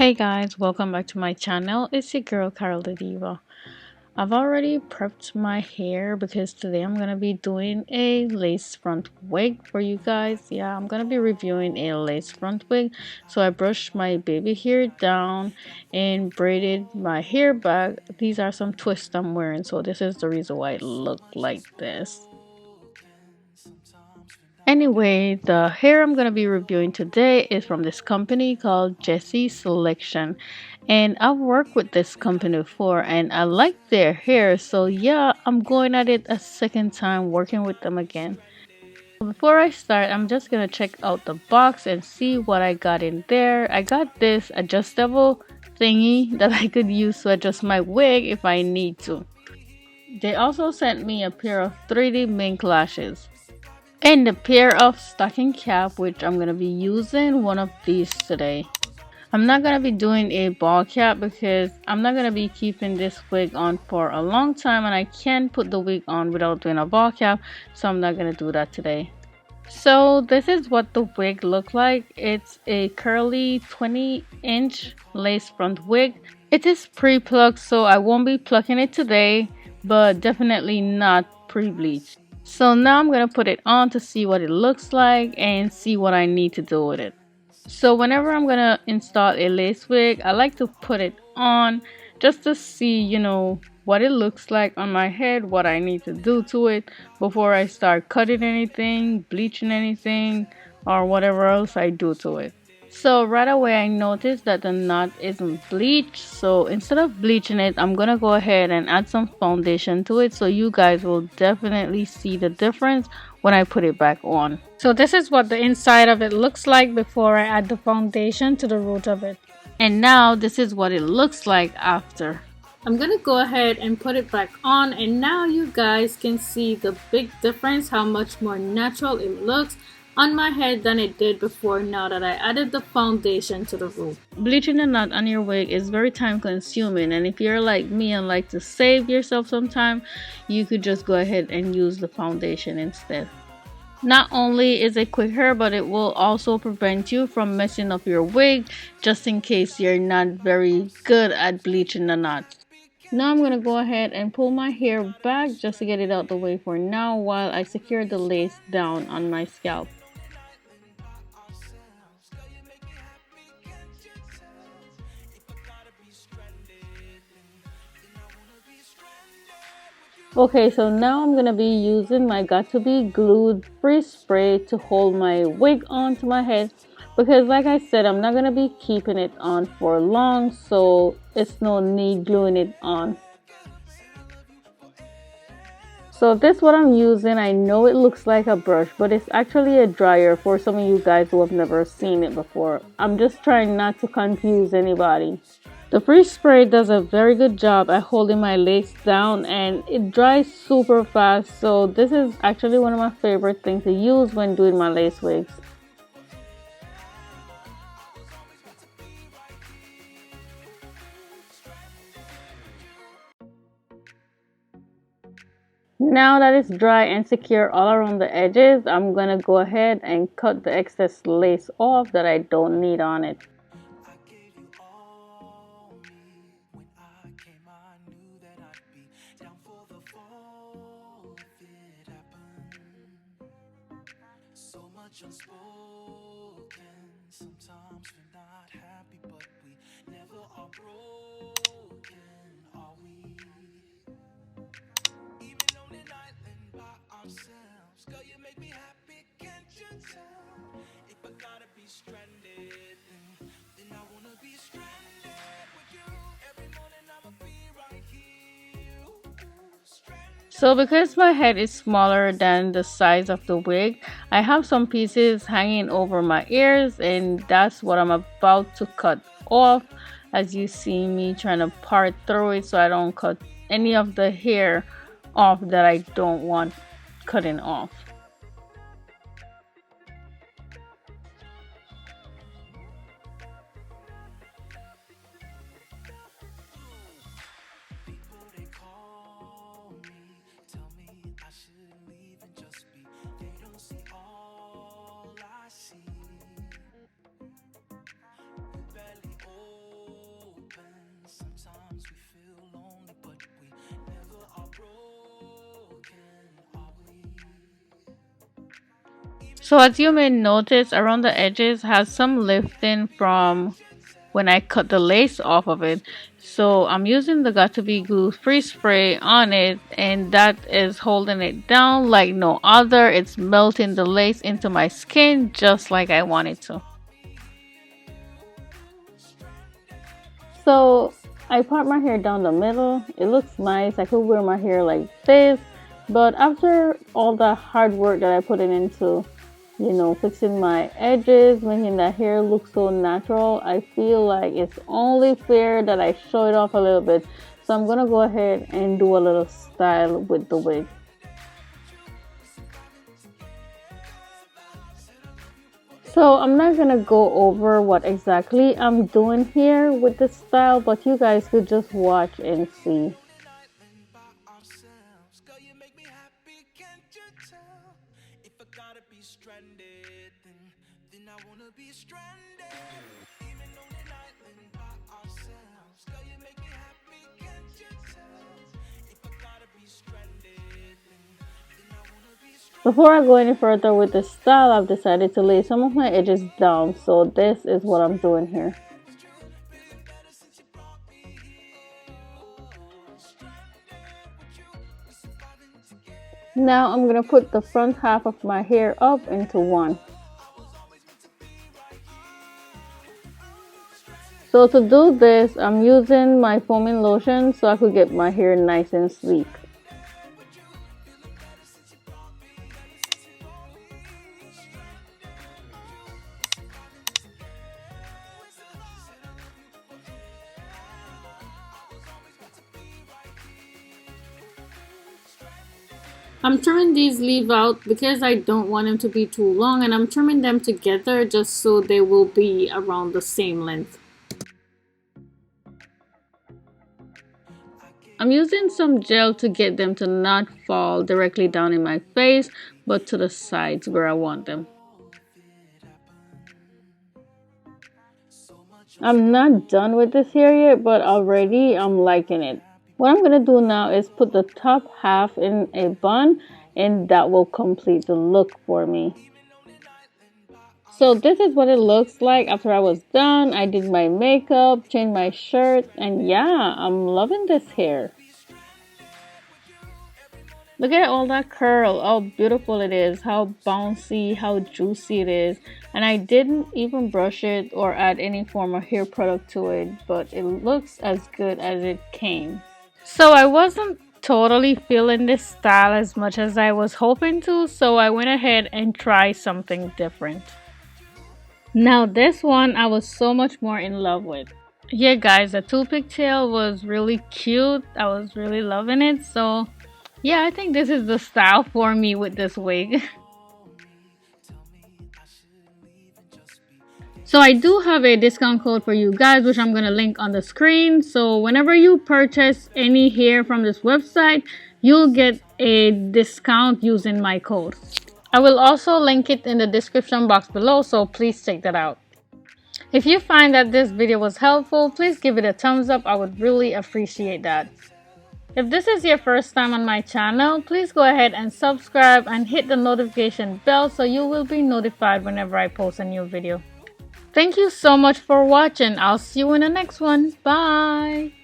Hey guys, welcome back to my channel. It's your girl Carol the Diva. I've already prepped my hair because today I'm gonna be doing a lace front wig for you guys. Yeah, I'm gonna be reviewing a lace front wig. So I brushed my baby hair down and braided my hair back. These are some twists I'm wearing, so this is the reason why it looked like this. Anyway, the hair I'm going to be reviewing today is from this company called Jessie Selection. And I've worked with this company before and I like their hair. So yeah, I'm going at it a second time working with them again. Before I start, I'm just going to check out the box and see what I got in there. I got this adjustable thingy that I could use to adjust my wig if I need to. They also sent me a pair of 3D mink lashes and a pair of stocking cap, which I'm gonna be using one of these today. I'm not gonna be doing a ball cap because I'm not gonna be keeping this wig on for a long time and I can't put the wig on without doing a ball cap, so I'm not gonna do that today. So this is what the wig looked like. It's a curly 20-inch lace front wig. It is pre-plucked, so I won't be plucking it today, but definitely not pre-bleached. So now I'm going to put it on to see what it looks like and see what I need to do with it. So whenever I'm going to install a lace wig, I like to put it on just to see, what it looks like on my head, what I need to do to it before I start cutting anything, bleaching anything, or whatever else I do to it. So right away I noticed that the knot isn't bleached, so instead of bleaching it, I'm gonna go ahead and add some foundation to it so you guys will definitely see the difference when I put it back on. So this is what the inside of it looks like before I add the foundation to the root of it. And now this is what it looks like after. I'm gonna go ahead and put it back on, and now you guys can see the big difference, how much more natural it looks on my head than it did before now that I added the foundation to the root. Bleaching the knot on your wig is very time consuming, and if you're like me and like to save yourself some time, you could just go ahead and use the foundation instead. Not only is it quicker, but it will also prevent you from messing up your wig just in case you're not very good at bleaching the knot. Now I'm going to go ahead and pull my hair back just to get it out the way for now while I secure the lace down on my scalp. Okay, so now I'm going to be using my Got To Be Glued freeze spray to hold my wig onto my head because like I said, I'm not going to be keeping it on for long, so it's no need gluing it on. So this what I'm using. I know it looks like a brush, but it's actually a dryer for some of you guys who have never seen it before. I'm just trying not to confuse anybody. The freeze spray does a very good job at holding my lace down and it dries super fast. So this is actually one of my favorite things to use when doing my lace wigs. Now that it's dry and secure all around the edges, I'm gonna go ahead and cut the excess lace off that I don't need on it. Sometimes we're not happy, but we never are broken, are we? Even on an island by ourselves, girl, you make me happy, can't you tell? If I gotta be stranded, then I wanna be stranded with you. Every morning I'ma be right here. So because my head is smaller than the size of the wig, I have some pieces hanging over my ears and that's what I'm about to cut off. As you see me trying to part through it so I don't cut any of the hair off that I don't want cutting off. So as you may notice, around the edges has some lifting from when I cut the lace off of it. So I'm using the Got To Be Glue Free Spray on it, and that is holding it down like no other. It's melting the lace into my skin just like I want it to. So I part my hair down the middle. It looks nice. I could wear my hair like this. But after all the hard work that I put it into, fixing my edges, making the hair look so natural, I feel like it's only fair that I show it off a little bit. So I'm gonna go ahead and do a little style with the wig. So I'm not gonna go over what exactly I'm doing here with this style, but you guys could just watch and see. Before I go any further with this style, I've decided to lay some of my edges down, so this is what I'm doing here. Now I'm going to put the front half of my hair up into one. So to do this, I'm using my foaming lotion so I could get my hair nice and sleek. I'm trimming these leaves out because I don't want them to be too long, and I'm trimming them together just so they will be around the same length. I'm using some gel to get them to not fall directly down in my face, but to the sides where I want them. I'm not done with this hair yet, but already I'm liking it. What I'm going to do now is put the top half in a bun, and that will complete the look for me. So this is what it looks like after I was done. I did my makeup, changed my shirt, and yeah, I'm loving this hair. Look at all that curl, how beautiful it is, how bouncy, how juicy it is. And I didn't even brush it or add any form of hair product to it, but it looks as good as it came. So I wasn't totally feeling this style as much as I was hoping to, so I went ahead and tried something different. Now this one I was so much more in love with. Yeah guys, the two pigtail was really cute. I was really loving it, so yeah, I think this is the style for me with this wig. So I do have a discount code for you guys, which I'm going to link on the screen. So whenever you purchase any hair from this website, you'll get a discount using my code. I will also link it in the description box below, so please check that out. If you find that this video was helpful, please give it a thumbs up. I would really appreciate that. If this is your first time on my channel, please go ahead and subscribe and hit the notification bell so you will be notified whenever I post a new video. Thank you so much for watching. I'll see you in the next one. Bye!